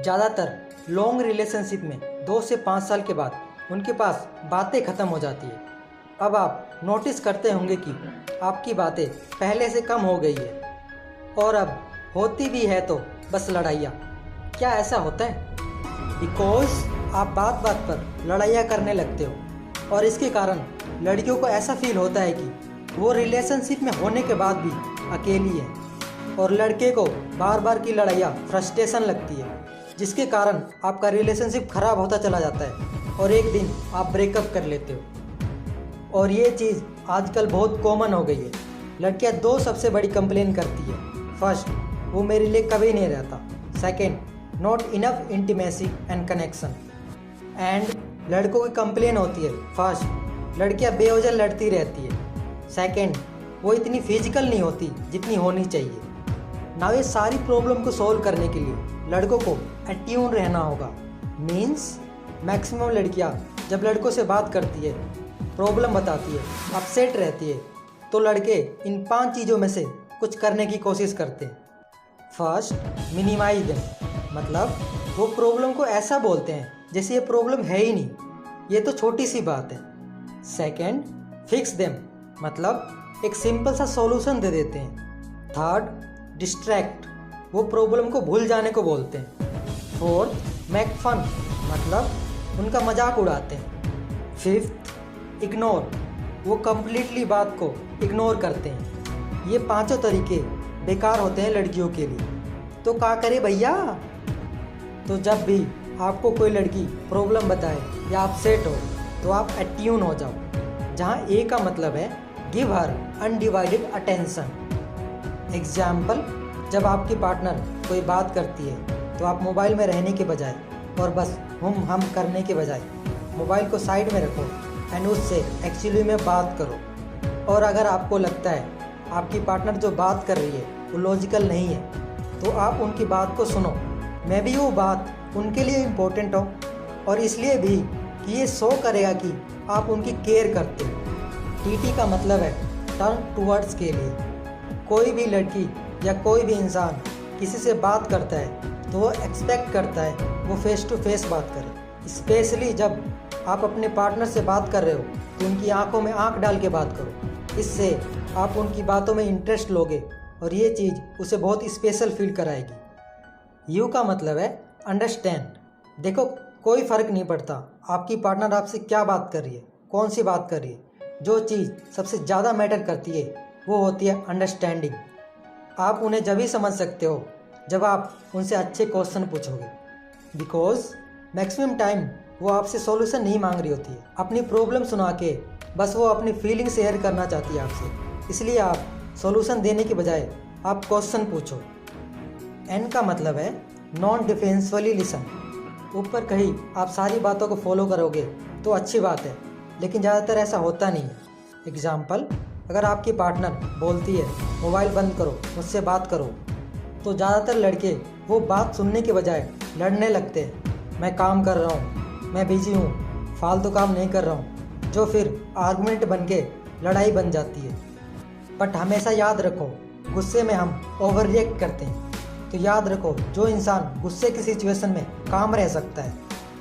ज़्यादातर long relationship में 2 से 5 साल के बाद उनके पास बातें ख़त्म हो जाती है। अब आप नोटिस करते होंगे कि आपकी बातें पहले से कम हो गई है और अब होती भी है तो बस लड़ाइयाँ। क्या ऐसा होता है? बिकॉज आप बात बात पर लड़ाइयाँ करने लगते हो और इसके कारण लड़कियों को ऐसा फील होता है कि वो रिलेशनशिप में होने के बाद भी अकेली है और लड़के को बार बार की लड़ाइयाँ फ्रस्ट्रेशन लगती है, जिसके कारण आपका रिलेशनशिप ख़राब होता चला जाता है और एक दिन आप ब्रेकअप कर लेते हो। और ये चीज़ आजकल बहुत कॉमन हो गई है। लड़कियां 2 सबसे बड़ी कंप्लेन करती है। फर्स्ट, वो मेरे लिए कभी नहीं रहता। Second, not enough intimacy and connection. And लड़कों की कंप्लेन होती है। फर्स्ट, लड़कियां बेवजह लड़ती रहती है। सेकंड, वो इतनी फिजिकल नहीं होती जितनी होनी चाहिए। नाउ ये सारी प्रॉब्लम को सॉल्व करने के लिए लड़कों को अट्यून रहना होगा। मीन्स मैक्सिमम लड़कियां जब लड़कों से बात करती है, प्रॉब्लम बताती है, अपसेट रहती है, तो लड़के इन 5 चीज़ों में से कुछ करने की कोशिश करते हैं। फर्स्ट, मिनिमाइज देम, मतलब वो प्रॉब्लम को ऐसा बोलते हैं जैसे ये प्रॉब्लम है ही नहीं, ये तो छोटी सी बात है। सेकेंड, फिक्स देम, मतलब एक सिंपल सा सॉल्यूशन दे देते हैं। थर्ड, डिस्ट्रैक्ट, वो प्रॉब्लम को भूल जाने को बोलते हैं। फोर्थ, मेक फन, मतलब उनका मजाक उड़ाते हैं। फिफ्थ, इग्नोर, वो कम्प्लीटली बात को इग्नोर करते हैं। ये 5 तरीके बेकार होते हैं लड़कियों के लिए। तो क्या करे भैया? तो जब भी आपको कोई लड़की प्रॉब्लम बताए या अपसेट हो तो आप अट्यून हो जाओ, जहाँ ए का मतलब है give her undivided attention. Example, जब आपकी पार्टनर कोई बात करती है तो आप मोबाइल में रहने के बजाय और बस हम करने के बजाय मोबाइल को साइड में रखो एंड उससे एक्चुअली में बात करो। और अगर आपको लगता है आपकी पार्टनर जो बात कर रही है वो लॉजिकल नहीं है तो आप उनकी बात को सुनो। मे बी वो बात उनके लिए इम्पोर्टेंट हो और इसलिए भी कि ये शो करेगा कि आप उनकी केयर करते हो। टीटी का मतलब है टर्न टूवर्ड्स के लिए। कोई भी लड़की या कोई भी इंसान किसी से बात करता है तो वो एक्सपेक्ट करता है वो फेस टू फेस बात करे। स्पेशली जब आप अपने पार्टनर से बात कर रहे हो तो उनकी आंखों में आंख डाल के बात करो। इससे आप उनकी बातों में इंटरेस्ट लोगे और ये चीज़ उसे बहुत स्पेशल फील कराएगी। यू का मतलब है अंडरस्टैंड। देखो, कोई फ़र्क नहीं पड़ता आपकी पार्टनर आपसे क्या बात कर रही है, कौन सी बात कर रही है। जो चीज़ सबसे ज़्यादा मैटर करती है वो होती है अंडरस्टैंडिंग। आप उन्हें जब ही समझ सकते हो जब आप उनसे अच्छे क्वेश्चन पूछोगे। बिकॉज मैक्सिमम टाइम वो आपसे सॉल्यूशन नहीं मांग रही होती है, अपनी प्रॉब्लम सुना के बस वो अपनी फीलिंग शेयर करना चाहती है आपसे। इसलिए आप सॉल्यूशन देने के बजाय आप क्वेश्चन पूछो। एन का मतलब है नॉन डिफेंसिवली लिसन। ऊपर कहीं आप सारी बातों को फॉलो करोगे तो अच्छी बात है, लेकिन ज़्यादातर ऐसा होता नहीं है। एग्जाम्पल, अगर आपकी पार्टनर बोलती है मोबाइल बंद करो, मुझसे बात करो, तो ज़्यादातर लड़के वो बात सुनने के बजाय लड़ने लगते हैं। मैं काम कर रहा हूँ, मैं बिजी हूँ, फालतू काम नहीं कर रहा हूँ, जो फिर आर्गुमेंट बन के लड़ाई बन जाती है। बट हमेशा याद रखो, गुस्से में हम ओवर रिएक्ट करते हैं। तो याद रखो, जो इंसान गुस्से की सिचुएशन में काम रह सकता है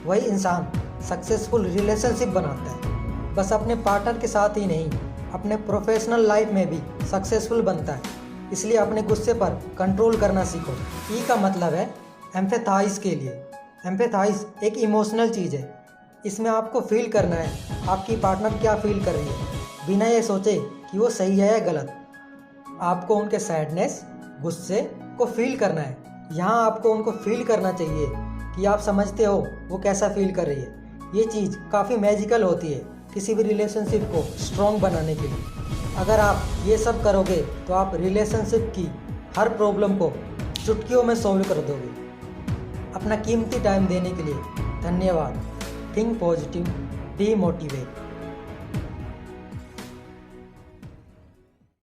वही इंसान सक्सेसफुल रिलेशनशिप बनाता है। बस अपने पार्टनर के साथ ही नहीं, अपने प्रोफेशनल लाइफ में भी सक्सेसफुल बनता है। इसलिए अपने गुस्से पर कंट्रोल करना सीखो। ई का मतलब है एम्पैथाइज के लिए। एम्पैथाइज एक इमोशनल चीज़ है। इसमें आपको फील करना है आपकी पार्टनर क्या फील कर रही है, बिना ये सोचे कि वो सही है या गलत। आपको उनके सैडनेस, गुस्से को फील करना है। यहाँ आपको उनको फील करना चाहिए कि आप समझते हो वो कैसा फील कर रही है। ये चीज़ काफ़ी मैजिकल होती है किसी भी रिलेशनशिप को स्ट्रॉन्ग बनाने के लिए। अगर आप ये सब करोगे तो आप रिलेशनशिप की हर प्रॉब्लम को चुटकियों में सॉल्व कर दोगे। अपना कीमती टाइम देने के लिए धन्यवाद। Think positive, be motivate.